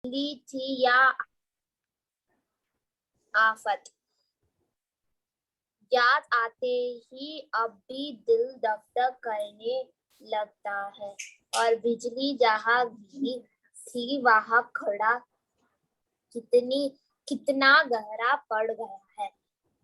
ली थी या आफत, याद आते ही अब भी दिल दक दक करने लगता है। और बिजली जहाँ गिरी थी वहां खड़ा कितना गहरा पड़ गया है।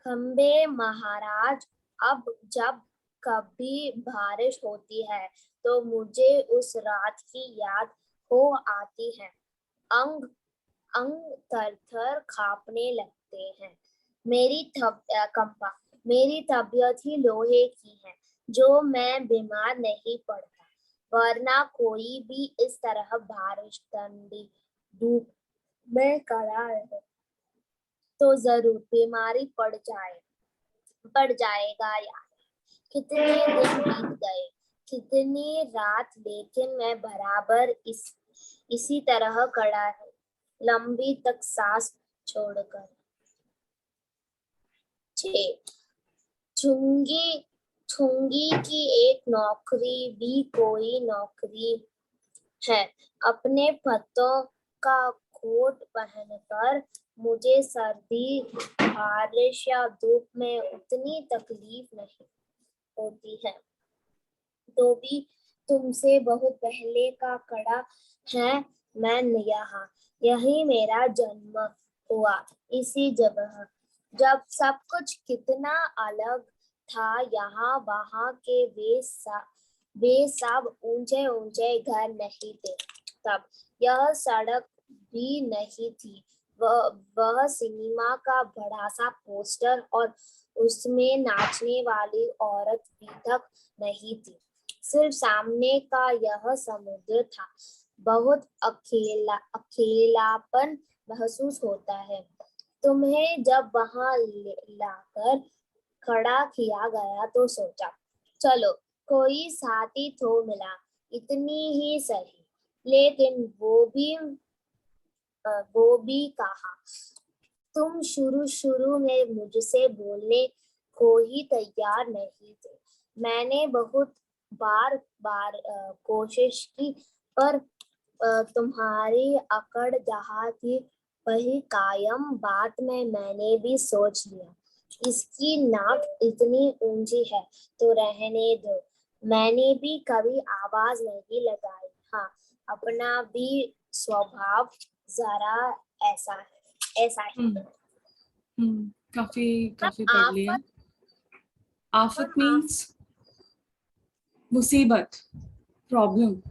खंबे महाराज, अब जब कभी बारिश होती है तो मुझे उस रात की याद हो आती है। अंग अंग थर थर कांपने लगते हैं। कंपा मेरी तबीयत ही लोहे की है जो मैं बीमार नहीं पड़ता, वरना कोई भी इस तरह बारिश ठंडी धूप में खड़ा है तो जरूर बीमारी पड़ जाएगा यार। कितने दिन बीत गए, कितनी रात, लेकिन मैं बराबर इसी तरह खड़ा है, लंबी तक सांस छोड़कर। छूंगी छूंगी की एक नौकरी भी कोई नौकरी है। अपने पत्तों का कोट पहनकर मुझे सर्दी, बारिश या धूप में उतनी तकलीफ नहीं होती है। तो भी तुमसे बहुत पहले का खड़ा है मैं यहाँ, यही मेरा जन्म हुआ, इसी जगह। जब सब कुछ कितना अलग था, यहाँ वहाँ के वे सब ऊंचे ऊंचे घर नहीं थे तब, यह सड़क भी नहीं थी। वह सिनेमा का बड़ा सा पोस्टर और उसमें नाचने वाली औरत भी तक नहीं थी। सिर्फ सामने का यह समुद्र था। बहुत अकेलापन महसूस होता है। तुम्हें जब वहां लाकर खड़ा किया गया तो सोचा, चलो कोई साथी तो मिला, इतनी ही सही। लेकिन वो भी कहा, तुम शुरू में मुझसे बोलने को ही तैयार नहीं थे। मैंने बहुत बार कोशिश की, पर तुम्हारी अकड़ जहाँ थी वही कायम बात में मैंने भी सोच लिया। इसकी नाक इतनी ऊंची है तो रहने दो। मैंने भी कभी आवाज नहीं लगाई। हाँ, अपना भी स्वभाव जरा ऐसा ही। काफी पढ़ लिया। आफत मीन्स मुसीबत, प्रॉब्लम।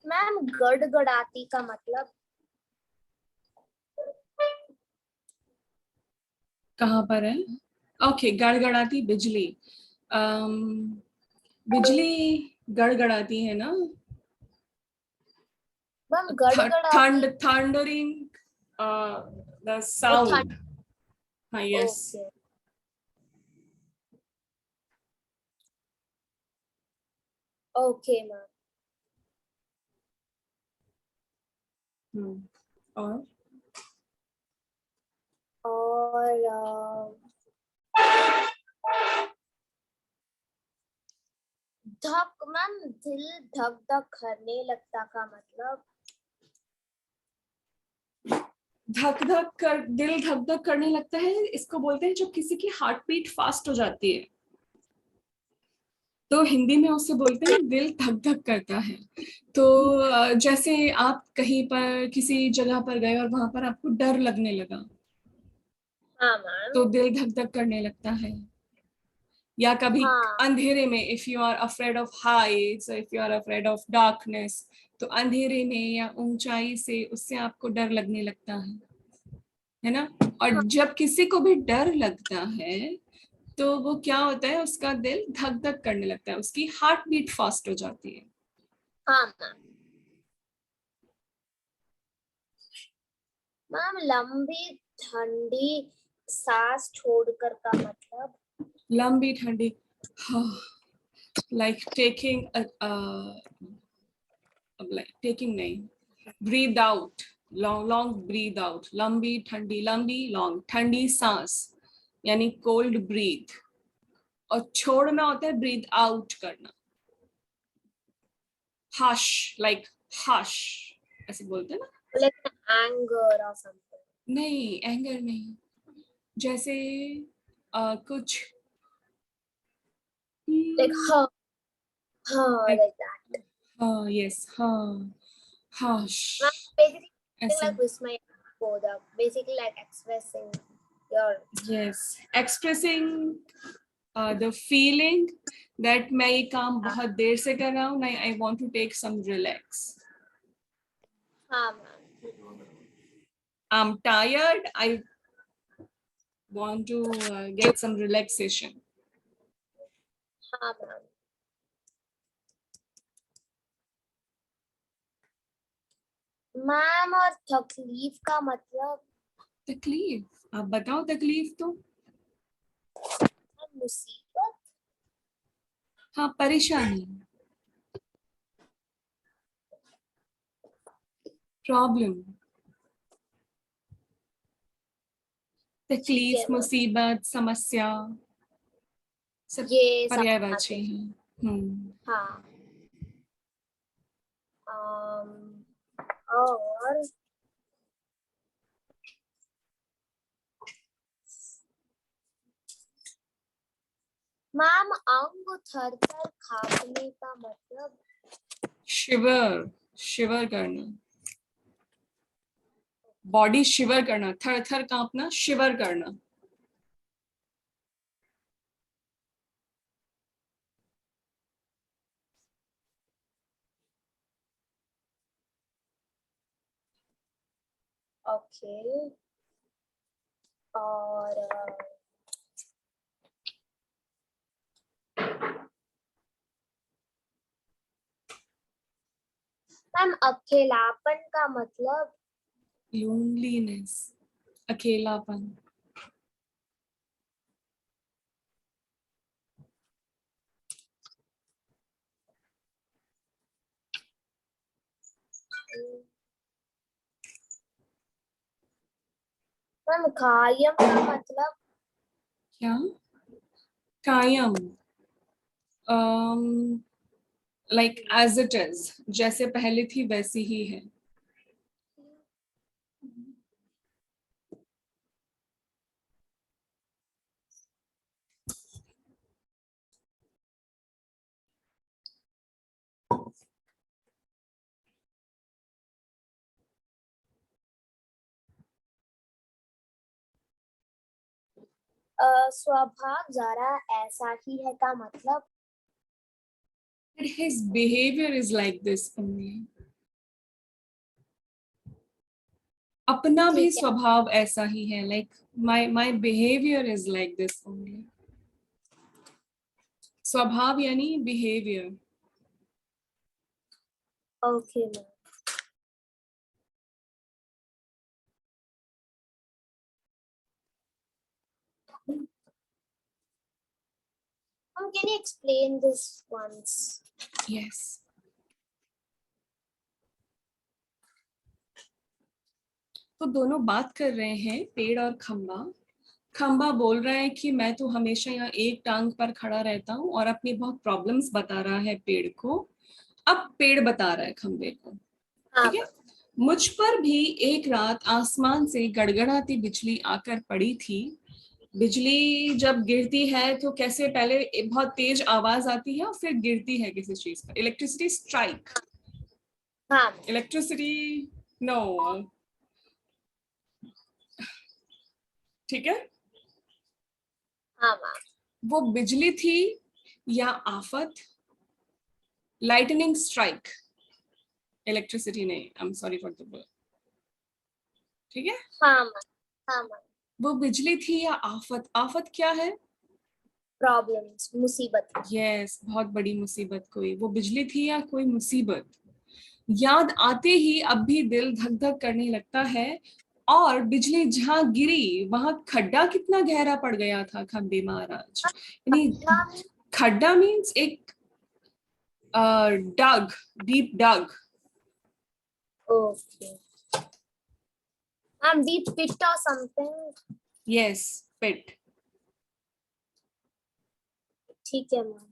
मैम, गड़गड़ाती का मतलब कहाँ पर है? ओके, गड़गड़ाती बिजली। बिजली गड़गड़ाती है ना? मैम, गड़गड़ाती थंडरिंग द साउंड। हाँ, यस। Okay ma'am. और धक मैम, दिल धक धक करने लगता का मतलब? दिल धक धक करने लगता है, इसको बोलते हैं जब किसी की हार्ट बीट फास्ट हो जाती है, तो हिंदी में उसे बोलते हैं दिल धक धक करता है। तो जैसे आप कहीं पर किसी जगह पर गए और वहां पर आपको डर लगने लगा, हाँ मैम। तो दिल धक धक करने लगता है। या कभी हाँ अंधेरे में, if you are afraid of heights, if you are afraid of darkness, तो अंधेरे में या ऊंचाई से उससे आपको डर लगने लगता है ना? और जब किसी को भी डर लगता है तो वो क्या होता है, उसका दिल धक धक करने लगता है, उसकी हार्ट बीट फास्ट हो जाती है। हाँ मैम। मैम, लंबी ठंडी सांस छोड़कर का मतलब? लंबी ठंडी, लाइक टेकिंग नहीं, breathe out, long breathe out. लंबी ठंडी, लंबी लॉन्ग, ठंडी सांस यानी कोल्ड ब्रीथ, और छोड़ना होता है ब्रीद आउट करना। हश, लाइक हश ऐसे बोलते हैं ना। like anger or something. नहीं, एंगर नहीं, जैसे कुछ Like लाइक, like that. हाँ, यस, हाँ, हश Ma'am, basically something ऐसे। like Vismaya Boda, basically like expressing your yes, expressing the feeling that मैं ये काम बहुत देर से कर रहा हूँ, I want to take some relax. ma'am. I'm tired, I want to get some relaxation. Ma'am. Ma'am और तकलीफ का मतलब तकलीफ, आप बताओ तकलीफ तो। मुसीबत। हाँ, परेशानी, प्रॉब्लम, ठीक है तकलीफ, मैम, मुसीबत, समस्या, सब ये सब आते पर्यायवाची हैं। हैं। हाँ। और मैम अंग थर थर कांपने का मतलब शिवर, शिवर करना, बॉडी शिवर करना, थर थर कांपना, शिवर करना। ओके। और मैम अकेलापन का मतलब लोनलीनेस, अकेलापन। मैम कायम का मतलब क्या? कायम, लाइक एज इट इज, जैसे पहले थी वैसी ही है। स्वभाव जरा ऐसा ही है का मतलब His behavior is like this only. अपना भी ठीक है। स्वभाव ऐसा ही है, like my behaviour is like this only. स्वभाव यानी behaviour. Okay ma'am. Can you explain this once? Yes, तो दोनों बात कर रहे हैं, पेड़ और खंबा। खंबा बोल रहा है कि मैं तो हमेशा यहाँ एक टांग पर खड़ा रहता हूँ, और अपनी बहुत प्रॉब्लम्स बता रहा है पेड़ को। अब पेड़ बता रहा है खंबे को, हाँ ठीक है, मुझ पर भी एक रात आसमान से गड़गड़ाती बिजली आकर पड़ी थी। बिजली जब गिरती है तो कैसे, पहले बहुत तेज आवाज आती है और फिर गिरती है किसी चीज पर। इलेक्ट्रिसिटी स्ट्राइक, हाँ इलेक्ट्रिसिटी, नो, ठीक है। हाँ मैम। वो बिजली थी या आफत, लाइटनिंग स्ट्राइक, इलेक्ट्रिसिटी नहीं, I am sorry for the word, ठीक है। हाँ मैम। हाँ मैम। वो बिजली थी या आफत, आफत क्या है? प्रॉब्लम्स, मुसीबत। यस, बहुत बड़ी मुसीबत कोई, वो बिजली थी या कोई मुसीबत। याद आते ही अब भी दिल धक धक करने लगता है। और बिजली जहां गिरी वहां खड्डा कितना गहरा पड़ गया था खंबे महाराज, यानी खड्डा मीन्स एक dug, deep dug. Okay ma'am, deep pit or something. Yes, pit. ठीक है मैम।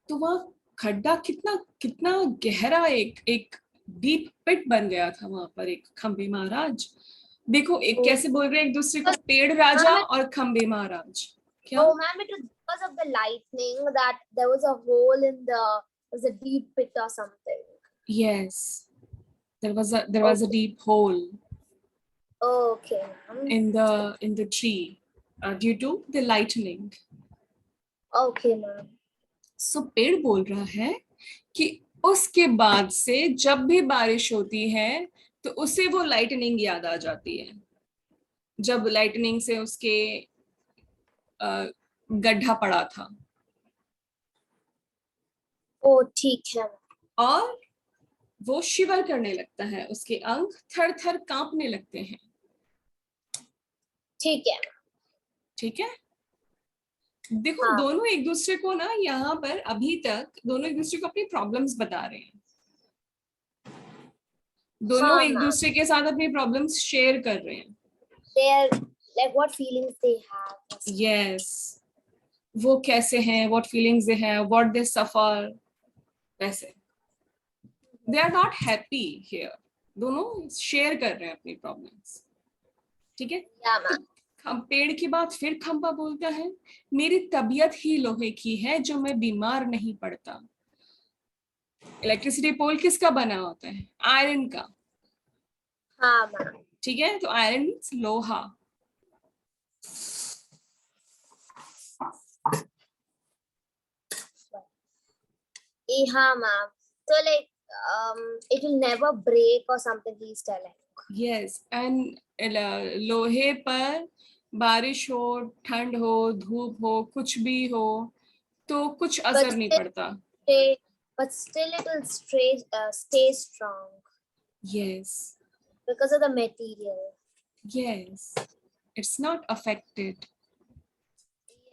तो वह खड्डा कितना कितना गहरा, एक एक डीप पिट बन गया था वहां पर। एक खंबे महाराज, देखो एक Oh, कैसे बोल रहे हैं एक दूसरे को, पेड़ राजा ma'am, और खंबे महाराज। क्या? oh, ma'am, it was because of the lightning that there was a hole in was a deep pit or something. Yes, there was a Okay, deep hole okay, ma'am. in the tree due to the lightning. Okay, ma'am. सो पेड़ बोल रहा है कि उसके बाद से जब भी बारिश होती है तो उसे वो लाइटनिंग याद आ जाती है, जब लाइटनिंग से उसके गड्ढा पड़ा था। Oh, ठीक है, ma'am. और वो शिवर करने लगता है, उसके अंग थर थर कांपने लगते हैं। ठीक है, ठीक है, देखो हाँ, दोनों एक दूसरे को ना, यहाँ पर अभी तक दोनों एक दूसरे को अपनी प्रॉब्लम्स बता रहे हैं, दोनों हाँ, एक ma'am. दूसरे के साथ अपनी प्रॉब्लम्स शेयर कर रहे हैं। They're like what feelings they have. Yes, वो कैसे हैं, व्हाट फीलिंग्स दे हैं, व्हाट दे सफर, वैसे they are not happy here, दोनों शेयर कर रहे हैं अपनी प्रॉब्लम्स। ठीक है, Yeah, तो ma'am. पेड़ की बात फिर खंबा बोलता है, मेरी तबीयत ही लोहे की है जो मैं बीमार नहीं पड़ता। इलेक्ट्रिसिटी पोल किसका बना होता है? आयरन का। हाँ, ma'am. ठीक है, तो आयरन मीन्स लोहा। हाँ, ma'am. So like it will never break or something. He's telling. Yes, and लोहे पर बारिश हो, ठंड हो, धूप हो, कुछ भी हो तो कुछ But असर नहीं still, पड़ता। but still it will stay strong yes, because of the material. Yes, it's not affected.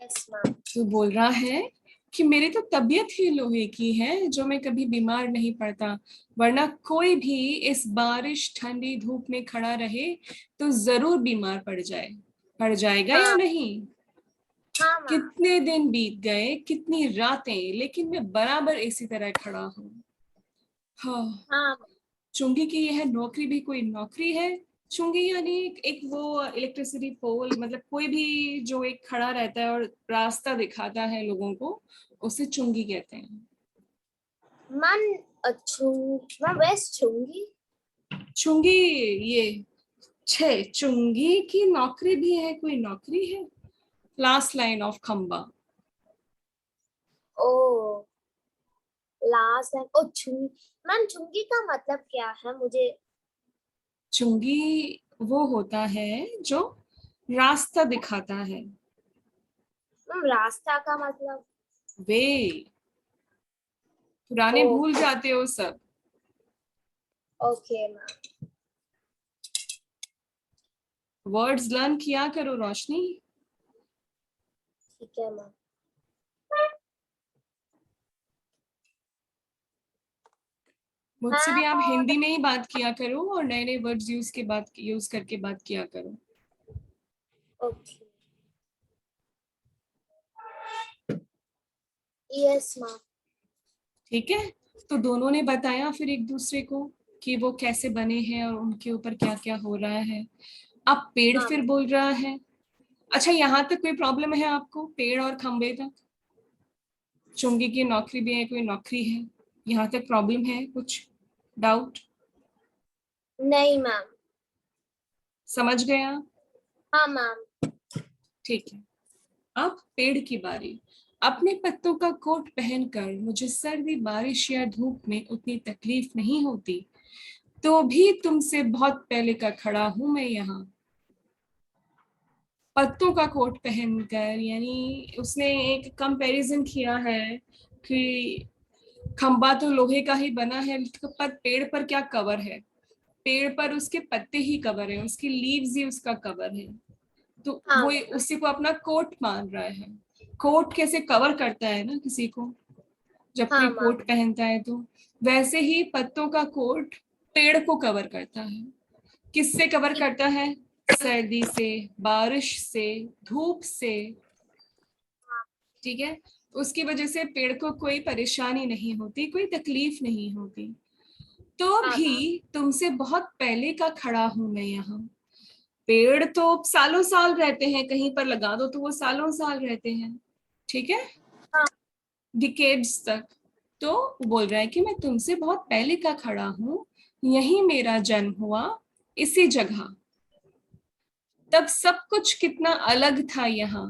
Yes, ma'am. तो बोल रहा है कि मेरी तो तबीयत ही लोहे की है जो मैं कभी बीमार नहीं पड़ता, वरना कोई भी इस बारिश ठंडी धूप में खड़ा रहे तो जरूर बीमार पड़ जाएगा या हाँ, नहीं। हाँ, ma'am. कितने दिन बीत गए, कितनी रातें, लेकिन मैं बराबर इसी तरह खड़ा हूँ। हाँ, हाँ, चुंगी की यह नौकरी भी कोई नौकरी है? चुंगी यानी एक वो इलेक्ट्रिसिटी पोल, मतलब कोई भी जो एक खड़ा रहता है और रास्ता दिखाता है लोगों को, उसे चुंगी कहते हैं। man. Man, where's Chungi? चुंगी, ये छे, चुंगी की नौकरी भी है, कोई नौकरी है। लास्ट लाइन ऑफ खंबा। Oh, last line. Oh, man, Chungi का मतलब क्या है मुझे? चुंगी वो होता है जो रास्ता दिखाता है। मैम, रास्ता का मतलब? वे, पुराने Oh, भूल जाते हो सब। okay, ma'am. वर्ड्स लर्न किया करो रोशनी। ठीक है, मैम. मुझसे भी आप हाँ, हिंदी में ही बात किया करो और नए नए वर्ड्स यूज करके बात किया करो। okay. Yes, ma'am. ठीक है, तो दोनों ने बताया फिर एक दूसरे को कि वो कैसे बने हैं और उनके ऊपर क्या क्या हो रहा है। अब पेड़ हाँ, फिर बोल रहा है, अच्छा यहाँ तक कोई प्रॉब्लम है आपको? पेड़ और खंबे तक, चुंगी की नौकरी भी है, कोई नौकरी है, यहाँ तक प्रॉब्लम है? कुछ डाउट? नहीं, मैम. समझ गया? हाँ, मैम. ठीक है, अब पेड़ की बारी। अपने पत्तों का कोट पहनकर मुझे सर्दी, बारिश या धूप में उतनी तकलीफ नहीं होती, तो भी तुमसे बहुत पहले का खड़ा हूं मैं यहाँ। पत्तों का कोट पहनकर, यानी उसने एक कंपैरिजन किया है कि खंबा तो लोहे का ही बना है, पर पेड़ पर क्या कवर है? पेड़ पर उसके पत्ते ही कवर है, उसकी लीव्स ही उसका कवर है। तो हाँ, वो मैम. उसी को अपना कोट मान रहा है। कोट कैसे कवर करता है ना किसी को, जब कोई हाँ, कोट मैम. पहनता है, तो वैसे ही पत्तों का कोट पेड़ को कवर करता है। किससे कवर करता है? सर्दी से, बारिश से, धूप से। ठीक है, उसकी वजह से पेड़ को कोई परेशानी नहीं होती, कोई तकलीफ नहीं होती। तो हाँ भी मैम। तुमसे बहुत पहले का खड़ा हूं मैं यहाँ। पेड़ तो सालों साल रहते हैं, कहीं पर लगा दो तो वो सालों साल रहते हैं, ठीक है, हाँ डिकेड्स तक। तो बोल रहा है कि मैं तुमसे बहुत पहले का खड़ा हूं, यही मेरा जन्म हुआ, इसी जगह। तब सब कुछ कितना अलग था यहाँ,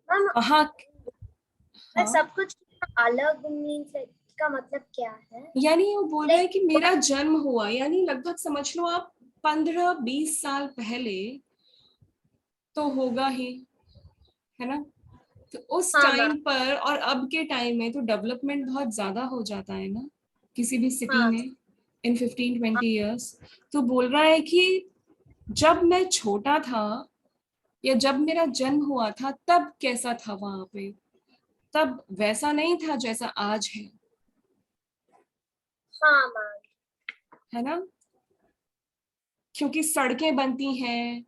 मैम, वहां। हाँ, सब कुछ अलग मीन्स का मतलब क्या है? यानी वो बोल रहा है लाइक कि मेरा जन्म हुआ, यानी लगभग समझ लो आप 15-20 साल पहले तो होगा ही, है ना। तो उस हाँ मैम। टाइम पर और अब के टाइम में तो डेवलपमेंट बहुत ज्यादा हो जाता है ना, किसी भी सिटी हाँ में, इन 15-20 years। तो बोल रहा है कि जब मैं छोटा था या जब मेरा जन्म हुआ था तब कैसा था वहां पे, तब वैसा नहीं था जैसा आज हाँ मैम। है ना। क्योंकि सड़कें बनती हैं,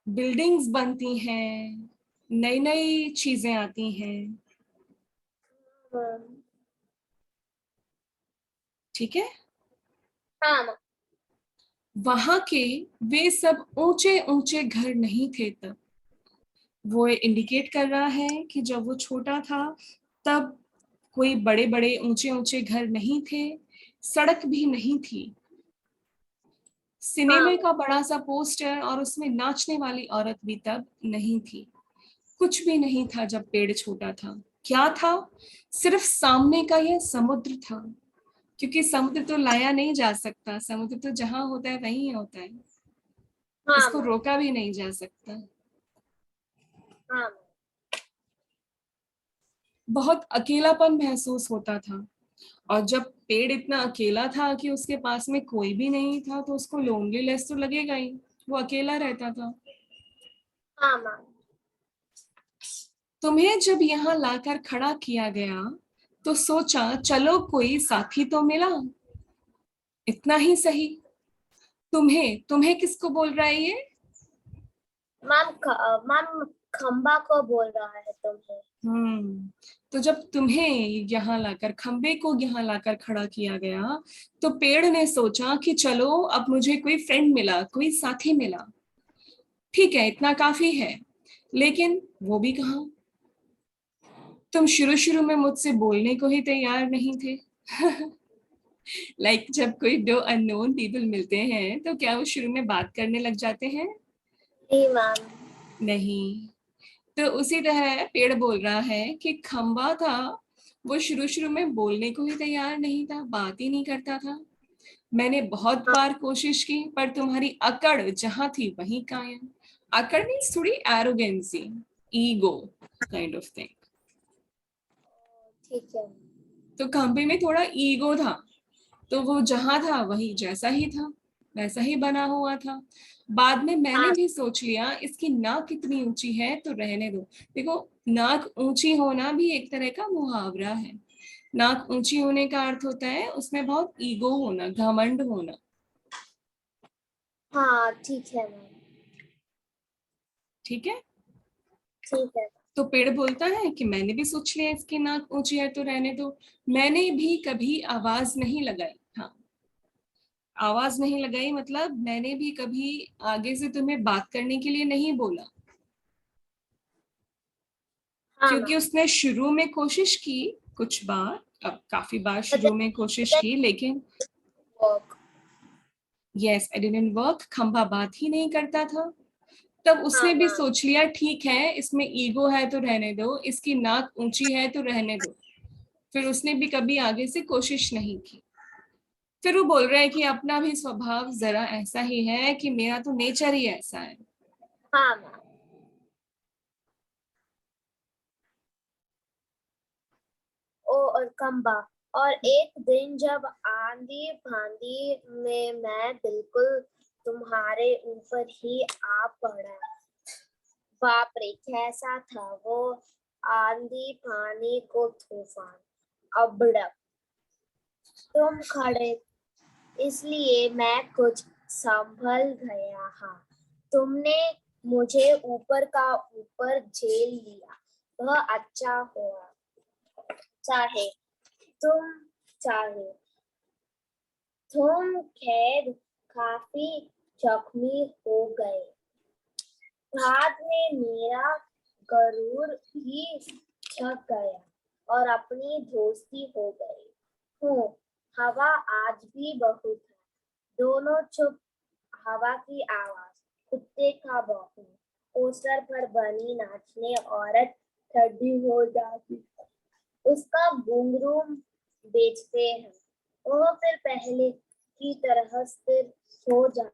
बिल्डिंग्स बनती हैं, नई नई चीजें आती हैं, मैम। ठीक है। हाँ मैम। वहां के वे सब ऊंचे ऊंचे घर नहीं थे तब। वो इंडिकेट कर रहा है कि जब वो छोटा था तब कोई बड़े बड़े ऊंचे ऊंचे घर नहीं थे, सड़क भी नहीं थी, हाँ सिनेमा मैम। का बड़ा सा पोस्टर और उसमें नाचने वाली औरत भी तब नहीं थी। कुछ भी नहीं था जब पेड़ छोटा था। क्या था? सिर्फ सामने का यह समुद्र था, क्योंकि समुद्र तो लाया नहीं जा सकता, समुद्र तो जहां होता है वहीं होता है, हाँ इसको मैम। रोका भी नहीं जा सकता। हाँ मैम। बहुत अकेलापन महसूस होता था, और जब पेड़ इतना अकेला था कि उसके पास में कोई भी नहीं था तो उसको लोनलीनेस तो लगेगा ही, वो अकेला रहता था। हाँ मैम। तुम्हें जब यहाँ लाकर खड़ा किया गया तो सोचा चलो कोई साथी तो मिला, इतना ही सही। तुम्हें तुम्हें किसको बोल रहा है ये? मैम खंबा को बोल रहा है तुम्हें। तो जब तुम्हें यहाँ लाकर, खंबे को यहाँ लाकर खड़ा किया गया, तो पेड़ ने सोचा कि चलो अब मुझे कोई फ्रेंड मिला, कोई साथी मिला, ठीक है, इतना काफी है। लेकिन वो भी कहाँ, तुम शुरू शुरू में मुझसे बोलने को ही तैयार नहीं थे। जब कोई दो अननोन पीपल मिलते हैं तो क्या वो शुरू में बात करने लग जाते हैं? नहीं मैम। नहीं। तो उसी तरह पेड़ बोल रहा है कि खंबा था, वो शुरू शुरू में बोलने को ही तैयार नहीं था, बात ही नहीं करता था। मैंने बहुत हाँ बार कोशिश की पर तुम्हारी अकड़ जहां थी वहीं कायम। अकड़ मीन्स थोड़ी arrogancy, ego kind of thing. ठीक है। तो खंबे में थोड़ा ईगो था, तो वो जहां था वही जैसा ही था, वैसा ही बना हुआ था। बाद में मैंने हाँ भी सोच लिया इसकी नाक कितनी ऊंची है तो रहने दो। देखो, नाक ऊंची होना भी एक तरह का मुहावरा है। नाक ऊंची होने का अर्थ होता है उसमें बहुत ईगो होना, घमंड होना, हाँ ठीक है मैम। ठीक है। ठीक है। तो पेड़ बोलता है कि मैंने भी सोच लिया इसकी नाक ऊंची है तो रहने दो। मैंने भी कभी आवाज नहीं लगाई। हाँ, आवाज नहीं लगाई मतलब मैंने भी कभी आगे से तुम्हें बात करने के लिए नहीं बोला, हाँ क्योंकि मैम। उसने शुरू में कोशिश की कुछ बार, अब काफी बार शुरू में कोशिश की, लेकिन work. Yes, it didn't work, खंभा बात ही नहीं करता था। तब हाँ उसने भी मैम। सोच लिया ठीक है, इसमें ईगो है तो रहने दो, इसकी नाक ऊंची है तो रहने दो। फिर उसने भी कभी आगे से कोशिश नहीं की। फिर वो बोल रहा है कि अपना भी स्वभाव जरा ऐसा ही है कि मेरा तो नेचर ही ऐसा है। हाँ मैम। ओ और खंबा। और एक दिन जब आंधी फांदी में मैं बिल्कुल तुम्हारे ऊपर ही आ पड़ा। बाप रे कैसा था वो आंधी पानी को तूफान। अबड़क तुम खड़े इसलिए मैं कुछ संभल गया। हाँ तुमने मुझे ऊपर का ऊपर झेल लिया, वह अच्छा हुआ। चाहे तुम चाहे तुम खैर काफी जख्मी हो गए। बाद में मेरा गरूर भी झक गया और अपनी दोस्ती हो गई। हूँ, हवा आज भी बहुत है। दोनों चुप। हवा की आवाज, कुत्ते का भौंकना, पोस्टर पर बनी नाचने औरत ठंडी हो जाती, उसका घुंघरू बेचते हैं, वो फिर पहले की तरह स्थिर हो जाता।